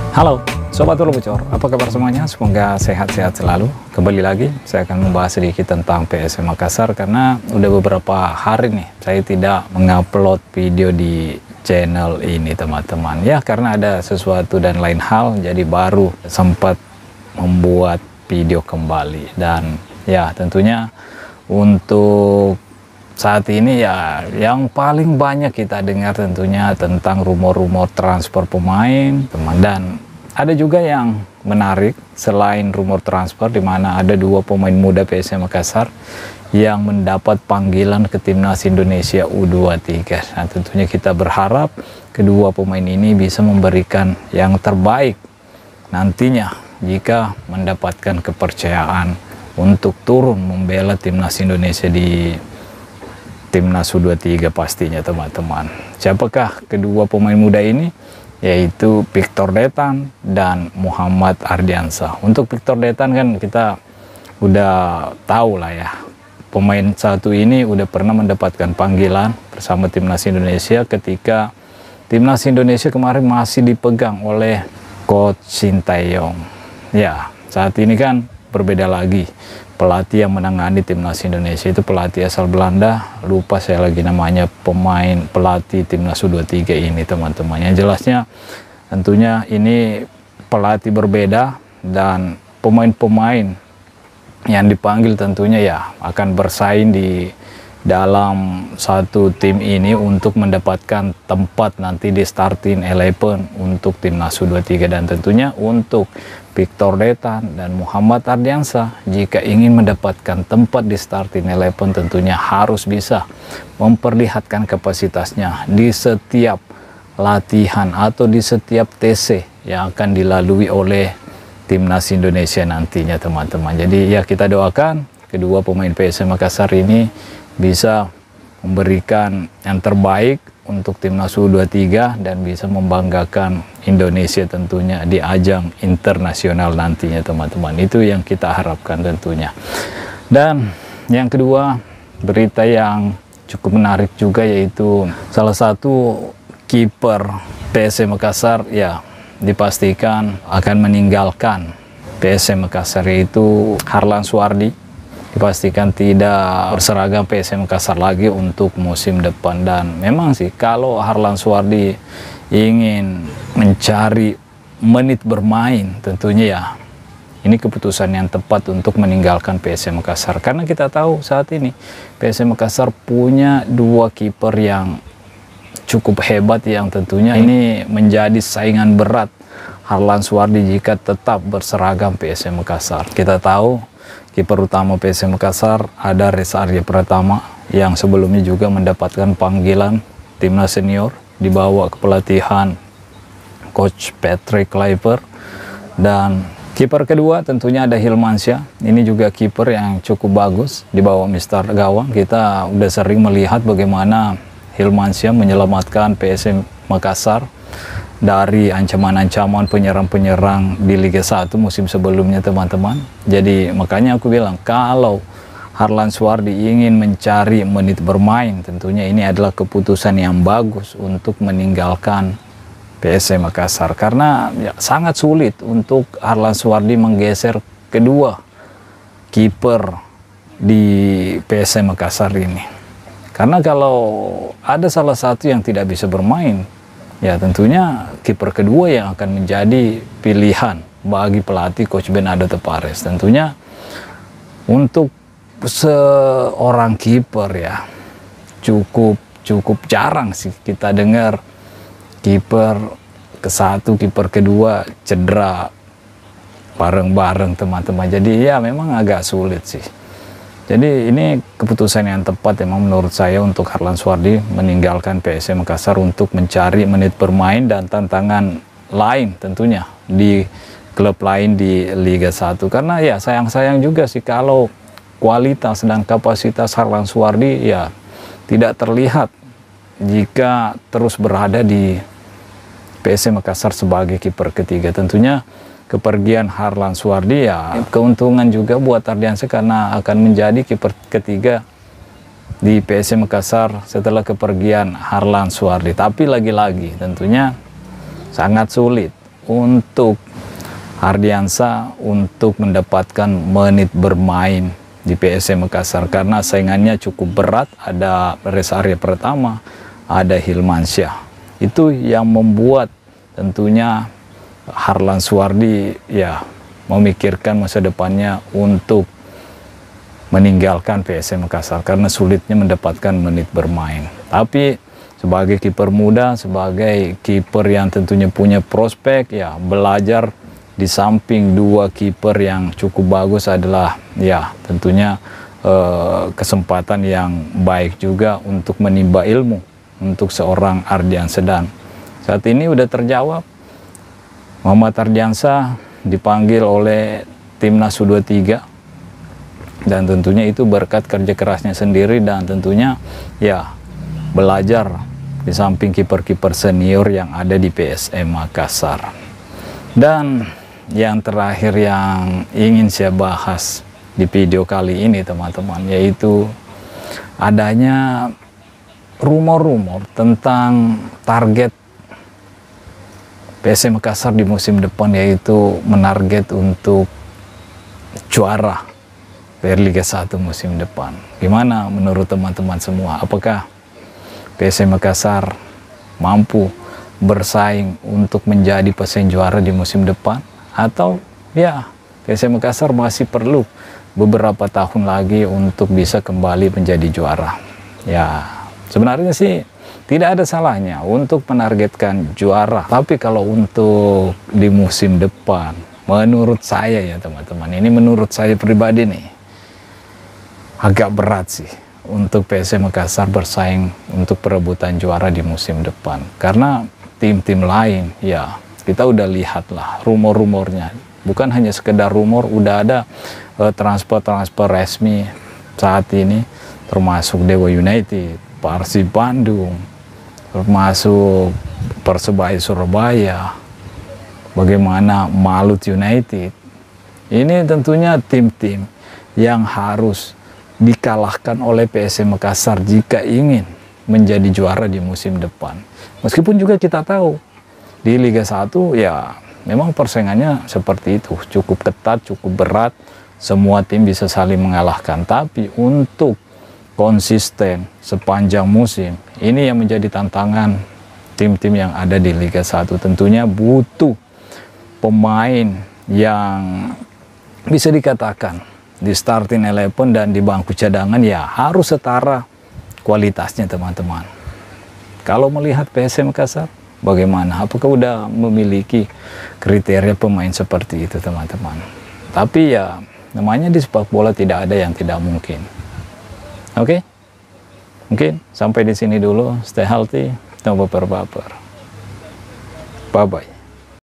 Halo Sobat Ulu Bocor, apa kabar semuanya? Semoga sehat-sehat selalu. Kembali lagi, saya akan membahas sedikit tentang PSM Makassar karena udah beberapa hari nih saya tidak mengupload video di channel ini teman-teman. Ya karena ada sesuatu dan lain hal, jadi baru sempat membuat video kembali. Dan ya tentunya untuk saat ini ya yang paling banyak kita dengar tentunya tentang rumor-rumor transfer pemain teman, dan ada juga yang menarik selain rumor transfer di mana ada dua pemain muda PSM Makassar yang mendapat panggilan ke timnas Indonesia U23. Nah tentunya kita berharap kedua pemain ini bisa memberikan yang terbaik nantinya jika mendapatkan kepercayaan untuk turun membela timnas Indonesia di timnas U23 pastinya teman-teman. Siapakah kedua pemain muda ini? Yaitu Victor Detan dan Muhammad Ardiansyah. Untuk Victor Detan kan kita udah tahu lah ya, pemain satu ini udah pernah mendapatkan panggilan bersama timnas Indonesia ketika timnas Indonesia kemarin masih dipegang oleh Coach Sintayong. Ya saat ini kan berbeda lagi. Pelatih yang menangani timnas Indonesia itu pelatih asal Belanda, lupa saya lagi namanya, pelatih timnas U23 ini teman-teman. Yang jelasnya tentunya ini pelatih berbeda dan pemain-pemain yang dipanggil tentunya ya akan bersaing di dalam satu tim ini untuk mendapatkan tempat nanti di starting 11 untuk timnas U23. Dan tentunya untuk Victor Detan dan Muhammad Ardiansyah jika ingin mendapatkan tempat di starting 11 tentunya harus bisa memperlihatkan kapasitasnya di setiap latihan atau di setiap TC yang akan dilalui oleh timnas Indonesia nantinya teman-teman. Jadi ya kita doakan kedua pemain PSM Makassar ini bisa memberikan yang terbaik untuk timnas U23 dan bisa membanggakan Indonesia tentunya di ajang internasional nantinya teman-teman. Itu yang kita harapkan tentunya. Dan yang kedua, berita yang cukup menarik juga yaitu salah satu kiper PSM Makassar ya dipastikan akan meninggalkan PSM Makassar, yaitu Harlan Suardi. Dipastikan tidak berseragam PSM Makassar lagi untuk musim depan. Dan memang sih kalau Harlan Suardi ingin mencari menit bermain tentunya ya ini keputusan yang tepat untuk meninggalkan PSM Makassar, karena kita tahu saat ini PSM Makassar punya dua kiper yang cukup hebat yang tentunya ini menjadi saingan berat Harlan Suardi jika tetap berseragam PSM Makassar. Kita tahu kiper utama PSM Makassar ada Reza Arya Pratama yang sebelumnya juga mendapatkan panggilan timnas senior dibawa ke pelatihan Coach Patrick Kluivert. Dan kiper kedua tentunya ada Hilmansyah. Ini juga kiper yang cukup bagus dibawa Mister Gawang. Kita udah sering melihat bagaimana Hilmansyah menyelamatkan PSM Makassar dari ancaman-ancaman penyerang-penyerang di Liga 1 musim sebelumnya teman-teman. Jadi makanya aku bilang kalau Harlan Suardi ingin mencari menit bermain tentunya ini adalah keputusan yang bagus untuk meninggalkan PSM Makassar, karena ya, sangat sulit untuk Harlan Suardi menggeser kedua kiper di PSM Makassar ini. Karena kalau ada salah satu yang tidak bisa bermain, ya tentunya kiper kedua yang akan menjadi pilihan bagi pelatih Coach Bernardo Tavares. Tentunya untuk seorang kiper ya cukup jarang sih kita dengar kiper ke satu, kiper kedua cedera bareng-bareng teman-teman. Jadi ya memang agak sulit sih. Jadi ini keputusan yang tepat memang menurut saya untuk Harlan Suardi meninggalkan PSM Makassar untuk mencari menit bermain dan tantangan lain tentunya di klub lain di Liga 1. Karena ya sayang-sayang juga sih kalau kualitas dan kapasitas Harlan Suardi ya tidak terlihat jika terus berada di PSM Makassar sebagai kiper ketiga. Tentunya kepergian Harlan Suardi ya keuntungan juga buat Ardiansyah karena akan menjadi kiper ketiga di PSM Makassar setelah kepergian Harlan Suardi. Tapi lagi-lagi tentunya sangat sulit untuk Ardiansyah untuk mendapatkan menit bermain di PSM Makassar, karena saingannya cukup berat. Ada Res Arya Pratama, ada Hilmansyah. Itu yang membuat tentunya Harlan Suwardi ya memikirkan masa depannya untuk meninggalkan PSM Makassar karena sulitnya mendapatkan menit bermain. Tapi sebagai kiper muda, sebagai kiper yang tentunya punya prospek, ya belajar di samping dua kiper yang cukup bagus adalah ya tentunya kesempatan yang baik juga untuk menimba ilmu untuk seorang Ardiansyah. Dan saat ini udah terjawab, Muhammad Ardiansyah dipanggil oleh Timnas U23, dan tentunya itu berkat kerja kerasnya sendiri dan tentunya ya belajar di samping kiper-kiper senior yang ada di PSM Makassar. Dan yang terakhir yang ingin saya bahas di video kali ini teman-teman, yaitu adanya rumor-rumor tentang target PSM Makassar di musim depan, yaitu menarget untuk juara Liga 1 musim depan. Gimana menurut teman-teman semua? Apakah PSM Makassar mampu bersaing untuk menjadi pesaing juara di musim depan? Atau ya PSM Makassar masih perlu beberapa tahun lagi untuk bisa kembali menjadi juara? Ya sebenarnya sih tidak ada salahnya untuk menargetkan juara. Tapi kalau untuk di musim depan, menurut saya ya teman-teman, ini menurut saya pribadi nih, agak berat sih untuk PSM Makassar bersaing untuk perebutan juara di musim depan. Karena tim-tim lain, ya kita udah lihat lah rumor-rumornya. Bukan hanya sekedar rumor, udah ada transfer-transfer resmi saat ini, termasuk Dewa United, Persib Bandung, termasuk Persebaya Surabaya, bagaimana Malut United. Ini tentunya tim-tim yang harus dikalahkan oleh PSM Makassar jika ingin menjadi juara di musim depan. Meskipun juga kita tahu di Liga 1 ya memang persaingannya seperti itu, cukup ketat, cukup berat, semua tim bisa saling mengalahkan. Tapi untuk konsisten sepanjang musim, ini yang menjadi tantangan tim-tim yang ada di Liga 1. Tentunya butuh pemain yang bisa dikatakan di starting 11 dan di bangku cadangan ya harus setara kualitasnya teman-teman. Kalau melihat PSM Makassar, bagaimana? Apakah udah memiliki kriteria pemain seperti itu teman-teman? Tapi ya namanya di sepak bola tidak ada yang tidak mungkin. Oke? Mungkin sampai di sini dulu. Stay healthy, no baper-baper. Bye-bye.